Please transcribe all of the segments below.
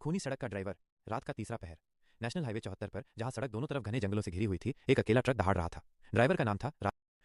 खूनी सड़क का ड्राइवर। रात का तीसरा पहर। नेशनल हाईवे 74 पर जहां सड़क दोनों तरफ घने जंगलों से घिरी हुई थी, एक अकेला ट्रक दहाड़ रहा था। ड्राइवर का नाम था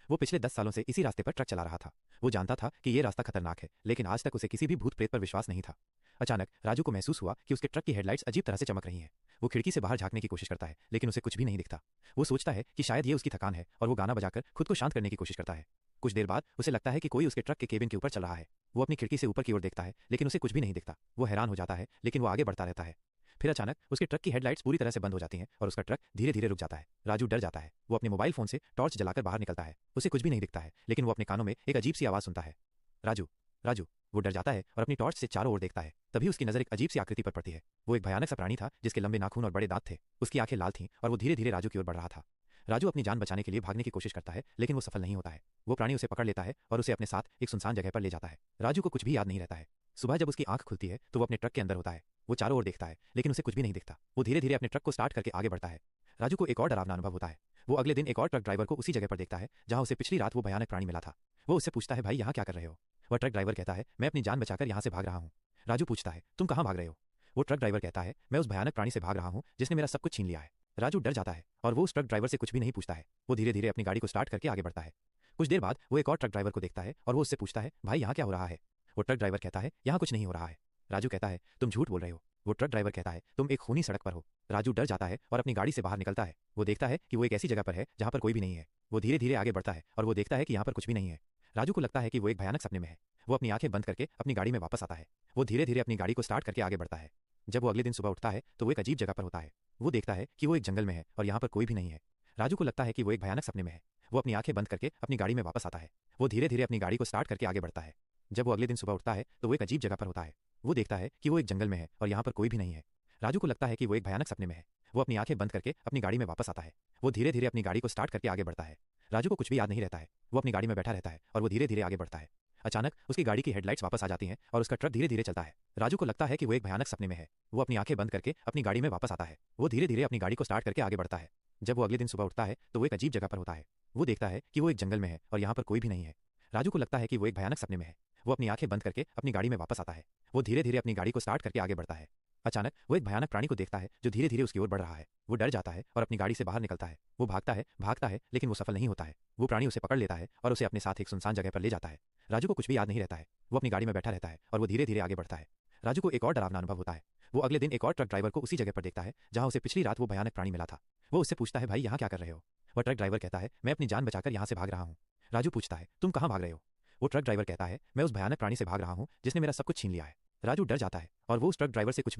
वो पिछले 10 सालों से इसी रास्ते पर ट्रक चला रहा था। वो जानता था कि ये रास्ता खतरनाक है, लेकिन आज तक उसे किसी भी भूत प्रेत पर विश्वास नहीं था। अचानक राजू को महसूस हुआ कि उसके ट्रक की हेडलाइट्स अजीब तरह से चमक रही हैं। वो खिड़की से बाहर झांकने की कोशिश करता है, लेकिन उसे कुछ भी नहीं दिखता। वो सोचता है कि शायद ये उसकी थकान है और वो गाना बजाकर खुद को शांत करने की कोशिश करता है। कुछ देर बाद उसे लगता है कि कोई उसके ट्रक के केबिन के ऊपर चल रहा है। वो अपनी खिड़की से ऊपर की ओर देखता है, लेकिन उसे कुछ भी नहीं दिखता। वो हैरान हो जाता है, लेकिन वो आगे बढ़ता रहता है। फिर अचानक उसके ट्रक की हेडलाइट्स पूरी तरह से बंद हो जाती हैं और उसका ट्रक धीरे धीरे रुक जाता है। राजू डर जाता है। वो अपने मोबाइल फोन से टॉर्च जलाकर बाहर निकलता है। उसे कुछ भी नहीं दिखता है, लेकिन वो अपने कानों में एक अजीब सी आवाज सुनता है। राजू, राजू। वो डर जाता है और अपनी टॉर्च से चारों ओर देखता है। तभी उसकी नजर एक अजीब सी आकृति पर पड़ती है। वो एक भयानक सा प्राणी था जिसके लंबे नाखून और बड़े दांत थे। उसकी आंखें लाल थीं और वो धीरे धीरे राजू की ओर बढ़ रहा था। राजू अपनी जान बचाने के लिए भागने की कोशिश करता है, लेकिन वो सफल नहीं होता है। वो प्राणी उसे पकड़ लेता है और उसे अपने साथ एक सुनसान जगह पर ले जाता है। राजू को कुछ भी याद नहीं रहता है। सुबह जब उसकी आंख खुलती है तो वो अपने ट्रक के अंदर होता है। वो चारों ओर देखता है, लेकिन उसे कुछ भी नहीं दिखता। वो धीरे धीरे अपने ट्रक को स्टार्ट करके आगे बढ़ता है। राजू को एक और डरावना अनुभव होता है। वो अगले दिन एक और ट्रक ड्राइवर को उसी जगह पर देखता है जहां उसे पिछली रात वो भयानक प्राणी मिला था। वो उससे पूछता है, भाई यहाँ क्या कर रहे हो? वह ट्रक ड्राइवर कहता है, मैं अपनी जान बचाकर यहाँ से भाग रहा हूँ। राजू पूछता है, तुम कहाँ भाग रहे हो? वो ट्रक ड्राइवर कहता है, मैं उस भयानक प्राणी से भाग रहा हूँ जिसने मेरा सब कुछ छीन लिया है। राजू डर जाता है और वो उस ट्रक ड्राइवर से कुछ भी नहीं पूछता है। वो धीरे धीरे अपनी गाड़ी को स्टार्ट करके आगे बढ़ता है। कुछ देर बाद वो एक और ट्रक ड्राइवर को देखता है और वो उससे पूछता है, भाई यहाँ क्या हो रहा है? वो ट्रक ड्राइवर कहता है, यहाँ कुछ नहीं हो रहा है। राजू कहता है, तुम झूठ बोल रहे हो। वो ट्रक ड्राइवर कहता है, तुम एक खूनी सड़क पर हो। राजू डर जाता है और अपनी गाड़ी से बाहर निकलता है। वो देखता है कि वो एक ऐसी जगह पर है जहाँ पर कोई भी नहीं है। वो धीरे धीरे आगे बढ़ता है और वो देखता है कि यहाँ पर कुछ भी नहीं है। राजू को लगता है कि वो एक भयानक सपने में है। वो अपनी आंखें बंद करके अपनी गाड़ी में वापस आता है। वो धीरे धीरे अपनी गाड़ी को स्टार्ट करके आगे बढ़ता है। जब वो अगले दिन सुबह उठता है तो वो एक अजीब जगह पर होता है। वो देखता है कि वो एक जंगल में है और यहाँ पर कोई भी नहीं है। राजू को लगता है कि वो एक भयानक सपने में है। वो अपनी आंखें बंद करके अपनी गाड़ी में वापस आता है। वो धीरे धीरे अपनी गाड़ी को स्टार्ट करके आगे बढ़ता है। जब वो अगले दिन सुबह उठता है तो वो एक अजीब जगह पर होता है। वो देखता है कि वो एक जंगल में है और यहाँ पर कोई भी नहीं है। राजू को लगता है कि वो एक भयानक सपने में है। वो अपनी आंखें बंद करके अपनी गाड़ी में वापस आता है। वो धीरे धीरे अपनी गाड़ी को स्टार्ट करके आगे बढ़ता है। राजू को कुछ भी याद नहीं रहता है। वो अपनी गाड़ी में बैठा रहता है और वो धीरे धीरे आगे बढ़ता है। अचानक उसकी गाड़ी की हेडलाइट्स वापस आ जाती हैं और उसका ट्रक धीरे धीरे चलता है। राजू को लगता है कि वो एक भयानक सपने में है। वो अपनी आंखें बंद करके अपनी गाड़ी में वापस आता है। वो धीरे धीरे अपनी गाड़ी को स्टार्ट करके आगे बढ़ता है। जब वो अगले दिन सुबह उठता है तो वो एक अजीब जगह पर होता है। वो देखता है कि वो एक जंगल में है और यहाँ पर कोई भी नहीं है। राजू को लगता है कि वो एक भयानक सपने में है। वो अपनी आंखें बंद करके अपनी गाड़ी में वापस आता है। वो धीरे धीरे अपनी गाड़ी को स्टार्ट करके आगे बढ़ता है। अचानक वो एक भयानक प्राणी को देखता है जो धीरे धीरे उसकी ओर बढ़ रहा है। वो डर जाता है और अपनी गाड़ी से बाहर निकलता है। वो भागता है, लेकिन वो सफल नहीं होता है। वो प्राणी उसे पकड़ लेता है और उसे अपने साथ एक सुनसान जगह पर ले जाता है। राजू को कुछ भी याद नहीं रहता है। वो अपनी गाड़ी में बैठा रहता है और वो धीरे धीरे आगे बढ़ता है। राजू को एक और डरावना अनुभव होता है। वो अगले दिन एक और ट्रक ड्राइवर को उसी जगह पर देखता है जहां उसे पिछली रात वो भयानक प्राणी मिला था। वो उससे पूछता है, भाई यहाँ क्या कर रहे हो? वह ट्रक ड्राइवर कहता है, मैं अपनी जान बचाकर यहाँ से भाग रहा हूँ। राजू पूछता है, तुम कहाँ भाग रहे हो? वो ट्रक ड्राइवर कहता है, मैं उस भयानक प्राणी से भाग रहा हूँ जिसने मेरा सब कुछ छीन लिया है। राजू डर जाता है और वो उस ट्रक ड्राइवर से कुछ